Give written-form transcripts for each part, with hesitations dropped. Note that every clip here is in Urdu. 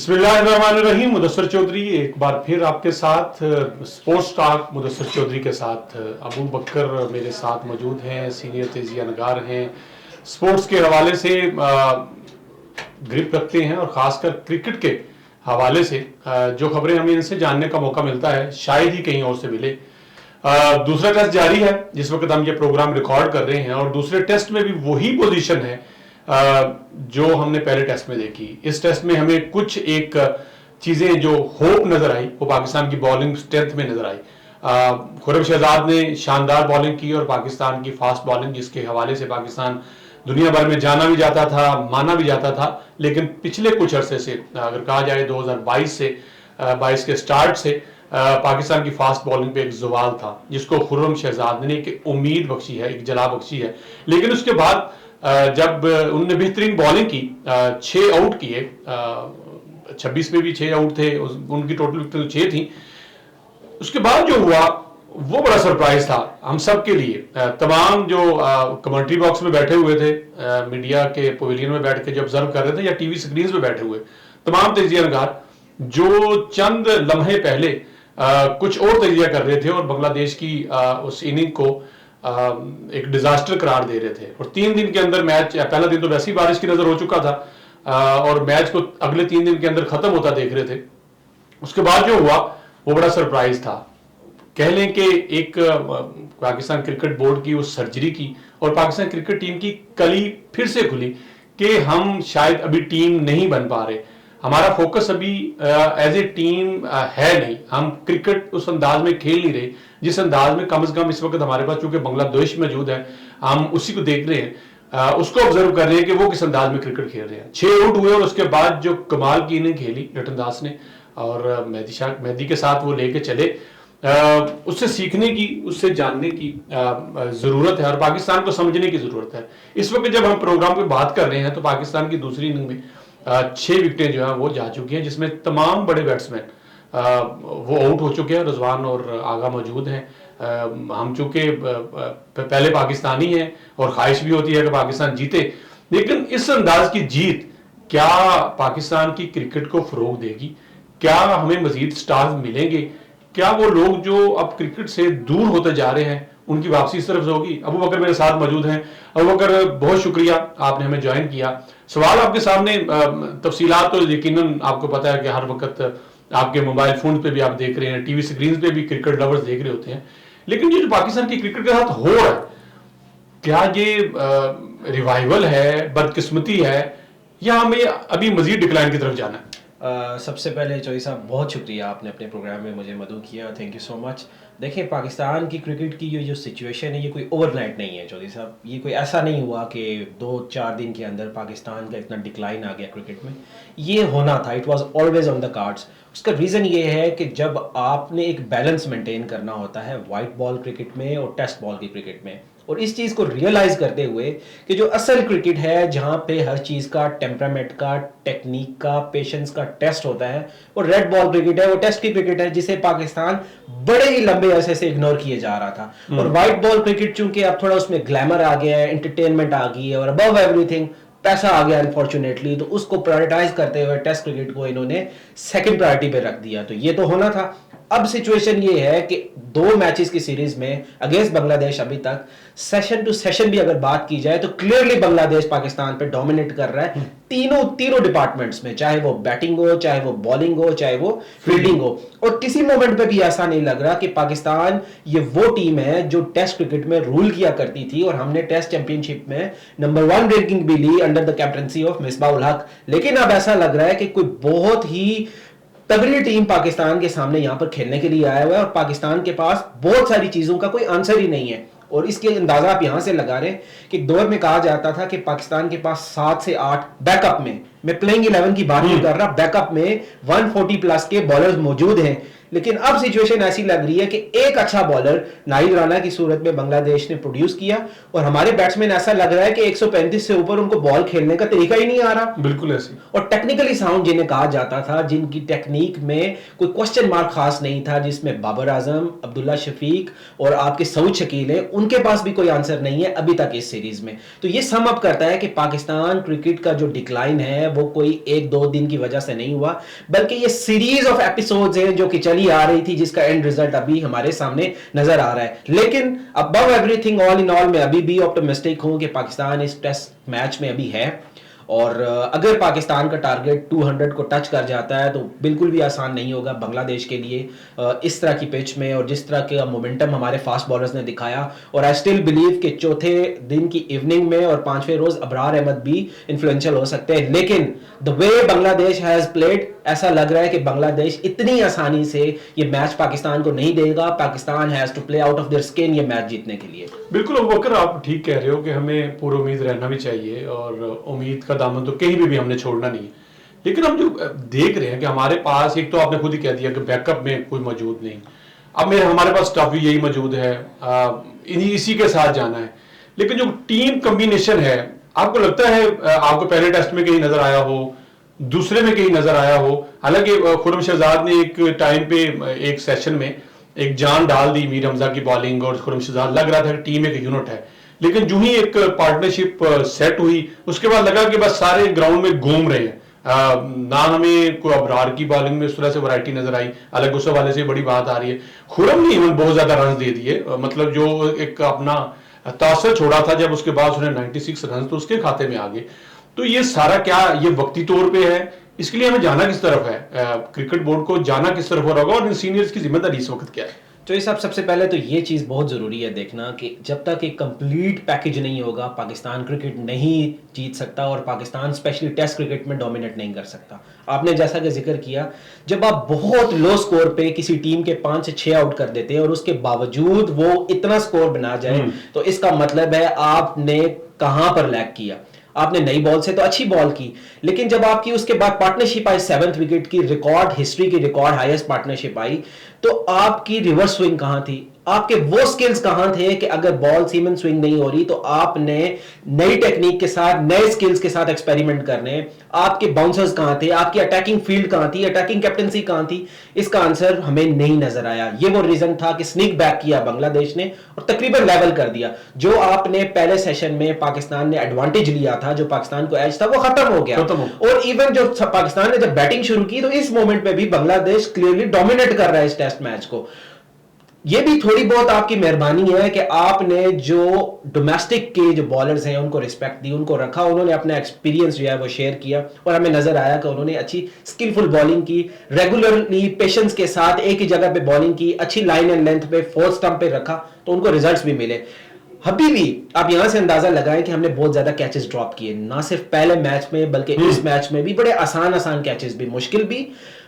بسم اللہ الرحمن الرحیم. مدثر چودھری ایک بار پھر آپ کے ساتھ سپورٹس ٹاک مدثر چودھری کے ساتھ. ابو بکر میرے ساتھ موجود ہیں, سینئر تجزیہ نگار ہیں, سپورٹس کے حوالے سے گرپ رکھتے ہیں اور خاص کر کرکٹ کے حوالے سے جو خبریں ہمیں ان سے جاننے کا موقع ملتا ہے شاید ہی کہیں اور سے ملے. دوسرا ٹیسٹ جاری ہے جس وقت ہم یہ پروگرام ریکارڈ کر رہے ہیں, اور دوسرے ٹیسٹ میں بھی وہی پوزیشن ہے جو ہم نے پہلے ٹیسٹ میں دیکھی. اس ٹیسٹ میں ہمیں کچھ ایک چیزیں جو ہوپ نظر آئی وہ پاکستان کی بالنگ سٹرینتھ میں نظر آئی. خرم شہزاد نے شاندار بالنگ کی اور پاکستان کی فاسٹ بالنگ جس کے حوالے سے پاکستان دنیا بھر میں جانا بھی جاتا تھا, مانا بھی جاتا تھا, لیکن پچھلے کچھ عرصے سے اگر کہا جائے 2022 کے سٹارٹ سے پاکستان کی فاسٹ بالنگ پہ ایک زوال تھا جس کو خرم شہزاد نے ایک امید بخشی ہے, ایک جلا بخشی ہے. لیکن اس کے بعد جب انہوں نے بہترین بالنگ کی, 6 آؤٹ کیے, 26 میں بھی 6 آؤٹ تھے, ان کی ٹوٹل وکٹیں 6 تھیں. اس کے بعد جو ہوا وہ بڑا سرپرائز تھا ہم سب کے لیے. تمام جو کمنٹری باکس میں بیٹھے ہوئے تھے, میڈیا کے پویلین میں بیٹھ کے جو آبزرو کر رہے تھے, یا ٹی وی سکرینز پہ بیٹھے ہوئے تمام تجزیہ نگار جو چند لمحے پہلے کچھ اور تجزیہ کر رہے تھے اور بنگلہ دیش کی اس اننگ کو ایک ڈیزاسٹر قرار دے رہے تھے. اور 3 دن کے اندر میچ, پہلا دن تو ویسے ہی بارش کی نظر ہو چکا تھا اور میچ کو اگلے 3 دن کے اندر ختم ہوتا دیکھ رہے تھے. اس کے بعد جو ہوا وہ بڑا سرپرائز تھا. کہہ لیں کہ ایک پاکستان کرکٹ بورڈ کی اس سرجری کی اور پاکستان کرکٹ ٹیم کی کلی پھر سے کھلی کہ ہم شاید ابھی ٹیم نہیں بن پا رہے. ہمارا فوکس ابھی ایز اے ٹیم ہے نہیں, ہم کرکٹ اس انداز میں کھیل نہیں رہے جس انداز میں کم از کم اس وقت ہمارے پاس چونکہ بنگلہ دیش موجود ہے, ہم اسی کو دیکھ رہے ہیں, اس کو آبزرو کر رہے ہیں کہ وہ کس انداز میں کرکٹ کھیل رہے ہیں. 6 آؤٹ ہوئے اور اس کے بعد جو کمال کی اننگ کھیلی لٹن داس نے اور مہدی کے ساتھ وہ لے کے چلے. اس سے سیکھنے کی, اس سے جاننے کی ضرورت ہے اور پاکستان کو سمجھنے کی ضرورت ہے. اس وقت جب ہم پروگرام پہ بات کر رہے ہیں تو پاکستان کی دوسری اننگ میں 6 وکٹیں جو ہیں وہ جا چکی ہیں, جس میں تمام بڑے بیٹسمین وہ آؤٹ ہو چکے ہیں. رضوان اور آغا موجود ہیں. ہم چونکہ پہلے پاکستانی ہیں اور خواہش بھی ہوتی ہے کہ پاکستان جیتے, لیکن اس انداز کی جیت کیا پاکستان کی کرکٹ کو فروغ دے گی؟ کیا ہمیں مزید سٹارز ملیں گے؟ کیا وہ لوگ جو اب کرکٹ سے دور ہوتے جا رہے ہیں ان کی واپسی اس طرف سے ہوگی؟ ابو بکر میرے ساتھ موجود ہیں. ابو بکر بہت شکریہ, آپ نے ہمیں جوائن کیا. سوال آپ کے سامنے, تفصیلات تو یقیناً آپ کو پتا ہے کہ ہر وقت آپ کے موبائل فون پہ بھی آپ دیکھ رہے ہیں, ٹی وی سکرینز پہ بھی کرکٹ لورز دیکھ رہے ہوتے ہیں, لیکن یہ جو پاکستان کی کرکٹ کے ساتھ ہو رہا ہے کیا یہ ریوائیول ہے, بدقسمتی ہے, یا ہمیں ابھی مزید ڈکلائن کی طرف جانا ہے؟ سب سے پہلے چودھری صاحب بہت شکریہ, آپ نے اپنے پروگرام میں مجھے مدعو کیا, تھینک یو سو مچ. دیکھیں پاکستان کی کرکٹ کی یہ جو سچویشن ہے یہ کوئی اوور نائٹ نہیں ہے چودھری صاحب. یہ کوئی ایسا نہیں ہوا کہ 2-4 دن کے اندر پاکستان کا اتنا ڈکلائن آ گیا کرکٹ میں. یہ ہونا تھا, it was always on the cards. اس کا ریزن یہ ہے کہ جب آپ نے ایک بیلنس مینٹین کرنا ہوتا ہے وائٹ بال کرکٹ میں اور ٹیسٹ بال کی کرکٹ میں, اور اس چیز کو ریئلائز کرتے ہوئے کہ جو اصل کرکٹ ہے جہاں پہ ہر چیز کا ٹیمپرامنٹ کا, ٹیکنیک کا, پیشنس کا ٹیسٹ ہوتا ہے, وہ ریڈ بال کرکٹ ہے, وہ ٹیسٹ کی کرکٹ ہے جسے پاکستان بڑے ہی لمبے عرصے سے اگنور کیے جا رہا تھا. اور وائٹ بال کرکٹ چونکہ اب تھوڑا اس میں گلیمر آ گیا ہے, انٹرٹینمنٹ آ گئی ہے, اور ابو ایوری تھنگ پیسہ آ گیا انفارچونیٹلی, تو اس کو پرائرٹائز کرتے ہوئے ٹیسٹ کرکٹ کو انہوں نے سیکنڈ پرائرٹی پہ رکھ دیا. تو یہ تو ہونا تھا. اب سچویشن یہ ہے کہ 2 میچز کی سیریز میں اگینسٹ بنگلہ دیش ابھی تک سیشن ٹو سیشن بھی اگر بات کی جائے تو کلیئرلی بنگلہ دیش پاکستان پہ ڈومینیٹ کر رہا ہے تینوں ڈپارٹمنٹس میں, چاہے وہ بیٹنگ ہو, چاہے وہ بالنگ ہو, چاہے وہ فیلڈنگ ہو. اور کسی مومنٹ پہ بھی ایسا نہیں لگ رہا کہ پاکستان یہ وہ ٹیم ہے جو ٹیسٹ کرکٹ میں رول کیا کرتی تھی, اور ہم نے ٹیسٹ چیمپئن شپ میں نمبر 1 رینکنگ بھی لی under the captaincy of Misbah الحق. لیکن اب ایسا لگ رہا ہے کہ کوئی بہت ہی تگڑی ٹیم پاکستان کے سامنے یہاں پر کھیلنے کے لیے آیا ہوا ہے, اور پاکستان کے پاس بہت ساری چیزوں کا کوئی آنسر ہی نہیں ہے. اور اس کے اندازہ آپ یہاں سے لگا رہے ہیں کہ ایک دور میں کہا جاتا تھا کہ پاکستان کے پاس 7 سے 8 بیک اپ میں پلینگ 11 کی بات نہیں کر رہا, بیک اپ میں 140 پلس کے بالرز موجود ہیں. لیکن اب سچویشن ایسی لگ رہی ہے کہ ایک اچھا بالر ناہید رانا کی صورت میں بنگلہ دیش نے پروڈیوس کیا, اور ہمارے بیٹسمین ایسا لگ رہا ہے کہ 135 سے اوپر ان کو بال کھیلنے کا طریقہ ہی نہیں آ رہا. بالکل ایسی. اور ٹیکنیکلی ساؤنڈ جنہیں کہا جاتا تھا, جن کی ٹیکنیک میں کوئی کوشچن مارک خاص نہیں تھا, جس میں بابر اعظم, عبداللہ شفیق اور آپ کے سعود شکیل ہیں, ان کے پاس بھی کوئی آنسر نہیں ہے ابھی تک اس سیریز میں. تو یہ سم اپ کرتا ہے کہ پاکستان کرکٹ کا جو ڈکلائن ہے وہ کوئی 1-2 دن کی وجہ سے نہیں ہوا، بلکہ یہ سیریز آف ایپیسوڈز ہیں جو کہ چلی آ رہی تھی، جس کا اینڈ ریزلٹ ابھی ہمارے سامنے نظر آ رہا ہے. لیکن ابو ایوری تھنگ آل ان آل میں ابھی بھی آپٹمسٹک ہوں کہ پاکستان اس ٹیسٹ میچ میں ابھی ہے، اور اگر پاکستان کا ٹارگٹ 200 کو ٹچ کر جاتا ہے تو بالکل بھی آسان نہیں ہوگا بنگلہ دیش کے لیے اس طرح کی پچ میں، اور جس طرح کا مومنٹم ہمارے فاسٹ بالرز نے دکھایا. اور آئی اسٹل بلیو کہ چوتھے دن کی ایوننگ میں اور 5ویں روز ابرار احمد بھی انفلوئنشل ہو سکتے ہیں. لیکن دا وے بنگلہ دیش ہیز پلیڈ، ایسا لگ رہا ہے کہ بنگلہ دیش اتنی آسانی سے یہ میچ پاکستان کو نہیں دے گا. Pakistan has to play out of their skin یہ میچ جیتنے کے لیے. بالکل ابوبکر، آپ ٹھیک کہہ رہے ہو کہ ہمیں پورا امید رہنا بھی چاہیے، اور امید کا دامن تو کہیں بھی ہم نے چھوڑنا نہیں. لیکن ہم جو دیکھ رہے ہیں کہ ہمارے پاس ایک تو آپ نے خود ہی کہہ دیا کہ بیک اپ میں کوئی موجود نہیں. اب ہمارے پاس اسٹاف بھی یہی موجود ہے، اسی کے ساتھ جانا ہے. لیکن جو ٹیم کمبینیشن ہے، آپ کو لگتا ہے آپ کو پہلے ٹیسٹ میں کہیں نظر آیا ہو، دوسرے میں کہیں نظر آیا ہو؟ حالانکہ خرم شہزاد نے ایک ٹائم پہ ایک سیشن میں ایک جان ڈال دی میر حمزہ کی بالنگ، اور خرم شہزاد لگ رہا تھا کہ ٹیم ایک یونٹ ہے. لیکن جو ہی ایک پارٹنرشپ سیٹ ہوئی، اس کے بعد لگا کہ بس سارے گراؤنڈ میں گھوم رہے ہیں. نہ ہمیں کوئی ابرار کی بالنگ میں اس طرح سے ورائٹی نظر آئی، الگ اس حوالے سے بڑی بات آ رہی ہے. خرم نے ایون بہت زیادہ رنز دے دیے، مطلب جو ایک اپنا تاثر چھوڑا تھا جب اس کے بعد اس نے 96 رنز تو اس کے کھاتے میں آ گئے. تو یہ سارا کیا یہ وقتی طور پہ ہے؟ اس کے لیے ہمیں جانا کس طرف ہے؟ کرکٹ بورڈ کو جانا کس طرف ہو رہا ہوگا، اور سینئرز کی ذمہ داری اس وقت کیا ہے؟ تو صاحب سب سے پہلے تو یہ چیز بہت ضروری ہے دیکھنا کہ جب تک ایک کمپلیٹ پیکج نہیں ہوگا پاکستان کرکٹ نہیں جیت سکتا، اور پاکستان اسپیشلی ٹیسٹ کرکٹ میں ڈومینیٹ نہیں کر سکتا. آپ نے جیسا کہ ذکر کیا، جب آپ بہت لو سکور پہ کسی ٹیم کے 5 سے 6 آؤٹ کر دیتے ہیں اور اس کے باوجود وہ اتنا سکور بنا جائے، تو اس کا مطلب ہے آپ نے کہاں پر لیک کیا. آپ نے نئی بال سے تو اچھی بال کی، لیکن جب آپ کی اس کے بعد پارٹنرشپ آئی 7ویں وکٹ کی ریکارڈ ہسٹری کی ریکارڈ ہائیسٹ پارٹنرشپ آئی، تو آپ کی ریورس سوئنگ کہاں تھی؟ آپ کے وہ سکلز کہاں تھے کہ اگر بال سیمن سوئنگ نہیں ہو رہی تو آپ نے نئی ٹیکنیک کے ساتھ نئے سکلز کے ساتھ ایکسپیریمنٹ کرنے؟ آپ کے باؤنسرز کہاں تھے؟ آپ کی اٹیکنگ فیلڈ کہاں تھی؟ اٹیکنگ کیپٹنسی کہاں تھی؟ اس کا آنسر ہمیں نہیں نظر آیا. یہ وہ ریزن تھا کہ سنیک بیک کیا بنگلہ دیش نے اور تقریباً لیول کر دیا. جو آپ نے پہلے سیشن میں پاکستان نے ایڈوانٹیج لیا تھا، جو پاکستان کو ایج تھا، وہ ختم ہو گیا. اور ایون جو پاکستان نے جب بیٹنگ شروع کی تو اس مومنٹ پہ بھی بنگلہ دیش کلیئرلی ڈومینیٹ کر رہا ہے اس ٹیسٹ میچ کو. یہ بھی تھوڑی بہت آپ کی مہربانی ہے کہ آپ نے جو ڈومیسٹک کے جو بالرز ہیں ان کو رسپیکٹ دی، ان کو رکھا، انہوں نے اپنا ایکسپیرینس جو ہے وہ شیئر کیا، اور ہمیں نظر آیا کہ انہوں نے اچھی اسکلفل بالنگ کی، ریگولرلی پیشنس کے ساتھ ایک ہی جگہ پہ بالنگ کی، اچھی لائن اینڈ لینتھ پہ 4 سٹمپ پہ رکھا، تو ان کو ریزلٹس بھی ملے. ابھی بھی آپ یہاں سے اندازہ لگائیں کہ ہم نے بہت زیادہ کیچز ڈراپ کیے، نہ صرف پہلے میچ میں بلکہ اس میچ میں بھی بڑے آسان کیچز بھی، مشکل بھی.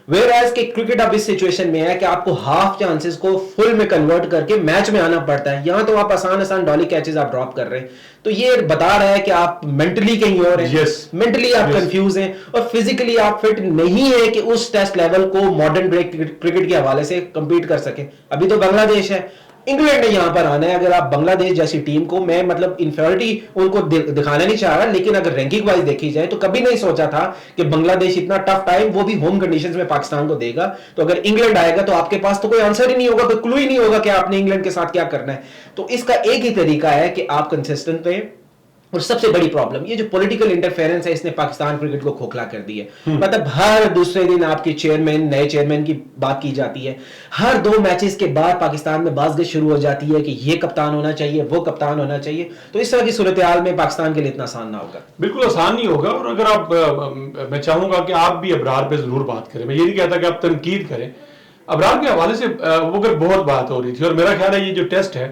ویئر ایز کہ کرکٹ اب اس سچویشن میں ہے کہ آپ کو ہاف چانسز کو فل میں کنورٹ کر کے میچ میں آنا پڑتا ہے. یہاں تو آپ آسان ڈالی کیچز آپ ڈراپ کر رہے ہیں، تو یہ بتا رہا ہے کہ آپ مینٹلی کہیں اور ہیں، مینٹلی آپ کنفیوز ہیں، اور فزیکلی آپ فٹ نہیں ہے کہ اس ٹیسٹ لیول کو ماڈرن کرکٹ کے حوالے سے کمپیٹ کر سکیں. ابھی تو بنگلہ دیش ہے، انگلینڈ نے یہاں پر آنا ہے. اگر آپ بنگلہ دیش جیسی ٹیم کو، میں مطلب انفیریٹی ان کو دکھانا نہیں چاہ رہا، لیکن اگر رینکنگ وائز دیکھی جائے تو کبھی نہیں سوچا تھا کہ بنگلہ دیش اتنا ٹف ٹائم وہ بھی ہوم کنڈیشنز میں پاکستان کو دے گا. تو اگر انگلینڈ آئے گا تو آپ کے پاس تو کوئی آنسر ہی نہیں ہوگا، کوئی کلو ہی نہیں ہوگا کہ آپ نے انگلینڈ کے ساتھ کیا کرنا ہے. تو اس کا ایک ہی طریقہ ہے کہ آپ کنسسٹنٹ رہیں. اور سب سے بڑی پرابلم یہ جو پولیٹیکل انٹرفیئرنس ہے، اس نے پاکستان کرکٹ کو کھوکھلا کر دی ہے. مطلب ہر دوسرے دن آپ کے نئے چیئرمین کی بات کی جاتی ہے. ہر 2 میچز کے بعد پاکستان میں بازگشت شروع ہو جاتی ہے کہ یہ کپتان ہونا چاہیے، وہ کپتان ہونا چاہیے. تو اس طرح کی صورتحال میں پاکستان کے لیے اتنا آسان نہ ہوگا. بالکل آسان نہیں ہوگا. اور اگر آپ، میں چاہوں گا کہ آپ بھی ابرار پہ ضرور بات کریں. میں یہ نہیں کہتا کہ آپ تنقید کریں. ابرار کے حوالے سے وہ اگر بہت بات ہو رہی تھی، اور میرا خیال ہے یہ جو ٹیسٹ ہے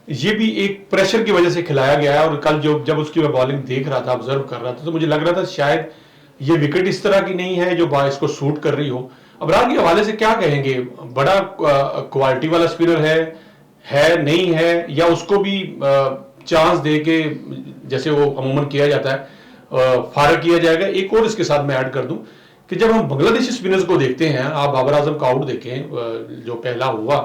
یہ بھی ایک پریشر کی وجہ سے کھلایا گیا ہے. اور کل جب اس کی میں بالنگ دیکھ رہا تھا، آبزرو کر رہا تھا، تو مجھے لگ رہا تھا شاید یہ وکٹ اس طرح کی نہیں ہے جو اس کو سوٹ کر رہی ہو. ابرار کے حوالے سے کیا کہیں گے؟ بڑا کوالٹی والا اسپنر ہے نہیں ہے، یا اس کو بھی چانس دے کے جیسے وہ عموماً کیا جاتا ہے فارغ کیا جائے گا؟ ایک اور اس کے ساتھ میں ایڈ کر دوں کہ جب ہم بنگلہ دیشی اسپنرز کو دیکھتے ہیں، آپ بابر اعظم کا آؤٹ دیکھیں جو پہلا ہوا،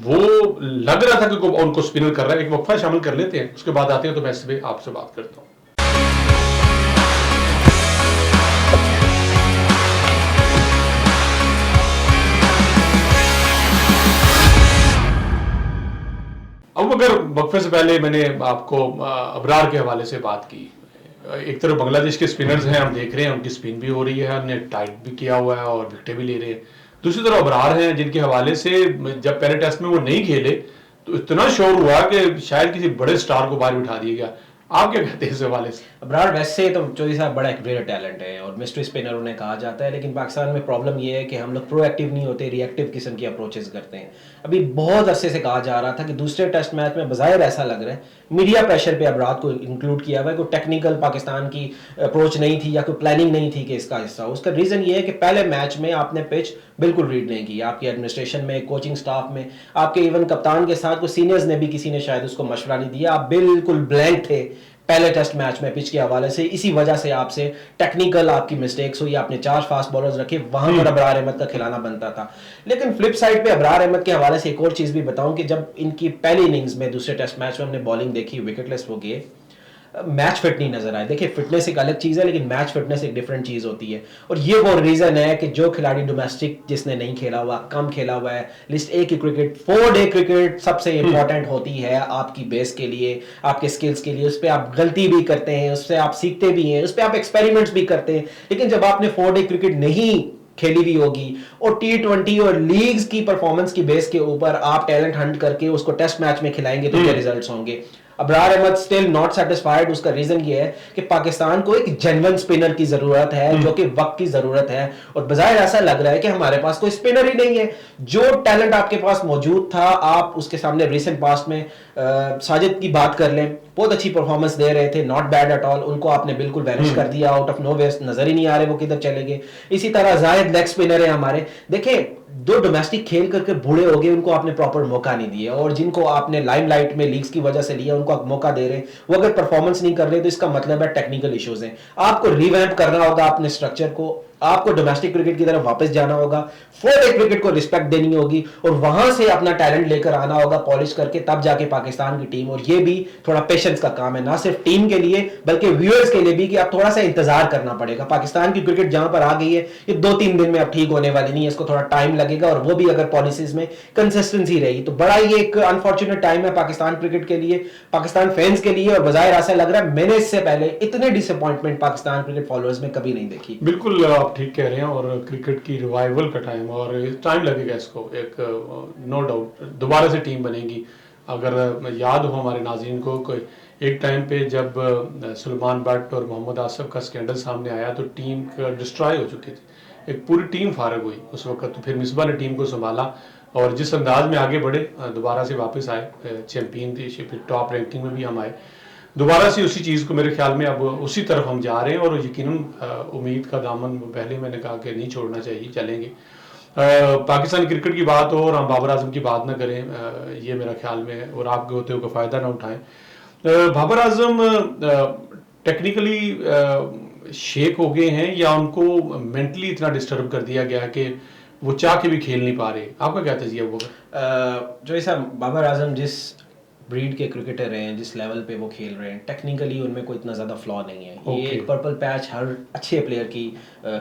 وہ لگ رہا تھا کہ ان کو اسپنر کر رہا ہے. ایک وقفہ شامل کر لیتے ہیں، اس کے بعد آتے ہیں تو میں اس پہ آپ سے بات کرتا ہوں. اب اگر وقفے سے پہلے میں نے آپ کو ابرار کے حوالے سے بات کی، ایک طرف بنگلہ دیش کے اسپنرز ہیں، ہم دیکھ رہے ہیں ان کی اسپن بھی ہو رہی ہے، ہم نے ٹائٹ بھی کیا ہوا ہے اور وکٹیں بھی لے رہے ہیں. دوسری طرف ابرار ہیں جن کے حوالے سے جب پہلے ٹیسٹ میں وہ نہیں کھیلے تو اتنا شور ہوا کہ شاید کسی بڑے سٹار کو باہر بٹھا دیا گیا. آپ کیا کہتے ہیں اس حوالے سے؟ ابرار ویسے تو چودھری صاحب بڑا ایک ریئر ٹیلنٹ ہے اور مسٹری اسپنر انہیں کہا جاتا ہے، لیکن پاکستان میں پرابلم یہ ہے کہ ہم لوگ پرو ایکٹیو نہیں ہوتے، ری ایکٹیو قسم کی اپروچز کرتے ہیں. ابھی بہت عرصے سے کہا جا رہا تھا کہ دوسرے ٹیسٹ میچ میں بظاہر ایسا لگ رہا ہے میڈیا پریشر پہ ابرار کو انکلوڈ کیا ہوا ہے، کوئی ٹیکنیکل پاکستان کی اپروچ نہیں تھی یا کوئی پلاننگ نہیں تھی کہ اس کا حصہ. اس کا ریزن یہ ہے کہ پہلے میچ میں آپ نے پچ بالکل ریڈ نہیں کی، آپ کی ایڈمنسٹریشن میں، کوچنگ سٹاف میں، آپ کے ایون کپتان کے ساتھ کوئی سینئرز نے بھی کسی نے شاید اس کو مشورہ نہیں دیا، آپ بالکل بلینک تھے پہلے ٹیسٹ میچ میں پچ کے حوالے سے. اسی وجہ سے آپ سے ٹیکنیکل آپ کی مسٹیکس ہوئی، آپ نے 4 فاسٹ بالرز رکھے، وہاں پر ابرار احمد کا کھلانا بنتا تھا. لیکن فلپ سائڈ پہ ابرار احمد کے حوالے سے ایک اور چیز بھی بتاؤں کہ جب ان کی پہلی اننگز میں دوسرے ٹیسٹ میچ میں ہم نے بالنگ دیکھی، وکٹ لیس ہو گئے، میچ فٹ نہیں نظر آئے. دیکھیں فٹنس ایک الگ چیز ہے لیکن میچ فٹنس ایک ڈفرنٹ چیز ہوتی ہے، اور یہ وہ ریزن ہے کہ جو کھلاڑی ڈومیسٹک جس نے نہیں کھیلا ہوا، کم کھیلا ہوا ہے، لسٹ اے کی کرکٹ، 4 ڈے کرکٹ سب سے امپورٹنٹ ہوتی ہے آپ کی بیس کے لیے، آپ کے سکلز کے لیے. اس پہ آپ غلطی بھی کرتے ہیں، اس سے آپ سیکھتے بھی ہیں، اس پہ آپ ایکسپیریمنٹس بھی کرتے ہیں. لیکن جب آپ نے 4 ڈے کرکٹ نہیں کھیلی ہوئی ہوگی اور T20 اور لیگز کی پرفارمنس کی بیس کے اوپر آپ ٹیلنٹ ہنٹ کر کے اس کو ٹیسٹ میچ میں کھلائیں گے تو کیا ریزلٹس ہوں گے. ابرار احمد اسٹل ناٹ سیٹسفائڈ. اس کا ریزن یہ ہے کہ پاکستان کو ایک جینون اسپنر کی ضرورت ہے جو کہ وقت کی ضرورت ہے، اور بظاہر ایسا لگ رہا ہے کہ ہمارے پاس کوئی اسپنر ہی نہیں ہے. جو ٹیلنٹ آپ کے پاس موجود تھا آپ اس کے سامنے ریسنٹ پاسٹ میں ساجد کی بات کر لیں، بہت اچھی پرفارمنس دے رہے تھے، ناٹ بیڈ ایٹ آل، ان کو آپ نے بالکل وینش کر دیا آؤٹ آف نو ویسٹ، نظر ہی نہیں آ رہے وہ کدھر چلے گئے. اسی طرح زاہد لیگ اسپنر ہے ہمارے. دیکھیں دو ڈومیسٹک کھیل کر کے بوڑھے ہو گئے، ان کو آپ نے پراپر موقع نہیں دیا، اور جن کو آپ نے لائم لائٹ میں لیگز کی وجہ سے لیا ان کو آپ موقع دے رہے ہیں، وہ اگر پرفارمنس نہیں کر رہے تو اس کا مطلب ہے ٹیکنیکل ایشوز ہیں. آپ کو ریویمپ کرنا ہوگا اپنے اسٹرکچر کو، آپ کو ڈومیسٹک کرکٹ کی طرف واپس جانا ہوگا، 4 ڈے کرکٹ کو رسپیکٹ دینی ہوگی اور وہاں سے اپنا ٹیلنٹ لے کر آنا ہوگا پالش کر کے، تب جا کے پاکستان کی ٹیم. اور یہ بھی تھوڑا پیشنس کا کام ہے، نہ صرف ٹیم کے لیے بلکہ ویورز کے لیے بھی، کہ اب تھوڑا سا انتظار کرنا پڑے گا. پاکستان کی کرکٹ جہاں پر آ گئی ہے یہ 2-3 دن میں اب ٹھیک ہونے والی نہیں ہے، اس کو تھوڑا ٹائم لگے گا، اور وہ بھی اگر پالیسیز میں کنسسٹنسی رہی تو. بڑا یہ ایک انفارچونیٹ ٹائم ہے پاکستان کرکٹ کے لیے، پاکستان فینس کے لیے، اور بظاہر ایسا لگ رہا ہے میں نے اس سے پہلے اتنے ڈس اپوائنٹمنٹ پاکستان کرکٹ فالوورز میں کبھی نہیں دیکھی. بالکل آپ ٹھیک کہہ رہے ہیں، اور کرکٹ کی ریوائول کا ٹائم، اور ٹائم لگے گا اس کو، ایک نو ڈاؤٹ دوبارہ سے ٹیم بنے گی. اگر یاد ہو ہمارے ناظرین کو کہ ایک ٹائم پہ جب سلمان بٹ اور محمد آصف کا سکینڈل سامنے آیا تو ٹیم ڈسٹرائے ہو چکی تھی، ایک پوری ٹیم فارغ ہوئی اس وقت. تو پھر مصباح نے ٹیم کو سنبھالا اور جس انداز میں آگے بڑھے، دوبارہ سے واپس آئے، چیمپئن تھی، پھر ٹاپ رینکنگ میں بھی ہم آئے دوبارہ سے. اسی چیز کو میرے خیال میں اب اسی طرف ہم جا رہے ہیں، اور یقیناً امید کا دامن پہلے میں نے کہا کہ نہیں چھوڑنا چاہیے، چلیں گے. پاکستان کرکٹ کی بات ہو اور ہم بابر اعظم کی بات نہ کریں، یہ میرا خیال میں، اور آپ کے ہوتے ہوئے فائدہ نہ اٹھائیں. بابر اعظم ٹیکنیکلی شیک ہو گئے ہیں یا ان کو مینٹلی اتنا ڈسٹرب کر دیا گیا کہ وہ چاہ کے بھی کھیل نہیں پا رہے؟ آپ کا کیا تجزیہ ہوگا؟ جو ایسا بابر اعظم جس بریڈ کے کرکٹر ہیں، جس لیول پہ وہ کھیل رہے ہیں، ٹیکنیکلی ان میں کوئی اتنا زیادہ فلا نہیں ہے. یہ ایک پرپل پیچ ہر اچھے پلیئر کی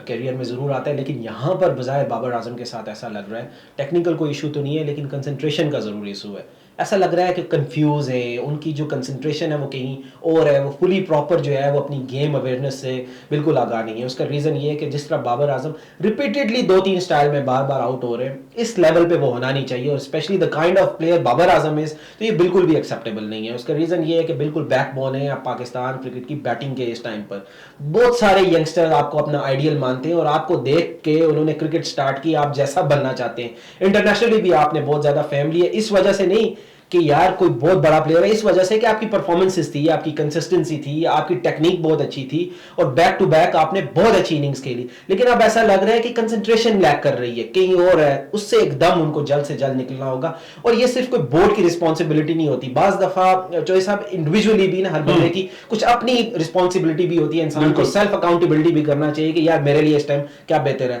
کیریئر میں ضرور آتا ہے، لیکن یہاں پر بظاہر بابر اعظم کے ساتھ ایسا لگ رہا ہے ٹیکنیکل کوئی ایشو تو نہیں ہے لیکن کنسنٹریشن کا ضرور ایشو ہے. ایسا لگ رہا ہے کہ کنفیوز ہیں، ان کی جو کنسنٹریشن ہے وہ کہیں اور ہے، وہ فلی پراپر جو ہے وہ اپنی گیم اویئرنیس سے بالکل آگاہ نہیں ہے. اس کا ریزن یہ ہے کہ جس طرح بابر اعظم ریپیٹڈلی 2-3 سٹائل میں بار بار آؤٹ ہو رہے ہیں، اس لیول پہ وہ ہونا نہیں چاہیے، اور specially the kind of player Babar Azam is, تو یہ بالکل بھی ایکسیپٹیبل نہیں ہے. اس کا ریزن یہ ہے کہ بالکل بیک بون ہے آپ پاکستان کرکٹ کی بیٹنگ کے اس ٹائم پر. بہت سارے ینگسٹر آپ کو اپنا آئیڈیل مانتے ہیں اور آپ کو دیکھ کے انہوں نے کرکٹ سٹارٹ کی، آپ جیسا بننا چاہتے ہیں. انٹرنیشنلی بھی آپ نے بہت زیادہ فیملی ہے، اس وجہ سے نہیں کہ یار کوئی بہت بڑا پلیئر ہے، اس وجہ سے کہ آپ کی پرفارمنسز تھی، آپ کی کنسسٹنسی تھی، آپ کی ٹیکنیک بہت اچھی تھی، اور بیک ٹو بیک آپ نے بہت اچھی اننگز کھیلی. لیکن اب ایسا لگ رہا ہے کہ کنسنٹریشن لیک کر رہی ہے، کہیں اور ہے، اس سے ایک دم ان کو جلد سے جلد نکلنا ہوگا. اور یہ صرف کوئی بورڈ کی رسپانسبلٹی نہیں ہوتی، بعض دفعہ جو صاحب انڈیویجولی بھی نا ہر بندے کی کچھ اپنی رسپانسبلٹی بھی ہوتی ہے، انسان کو سیلف اکاؤنٹیبلٹی بھی کرنا چاہیے کہ یار میرے لیے اس ٹائم کیا بہتر ہے.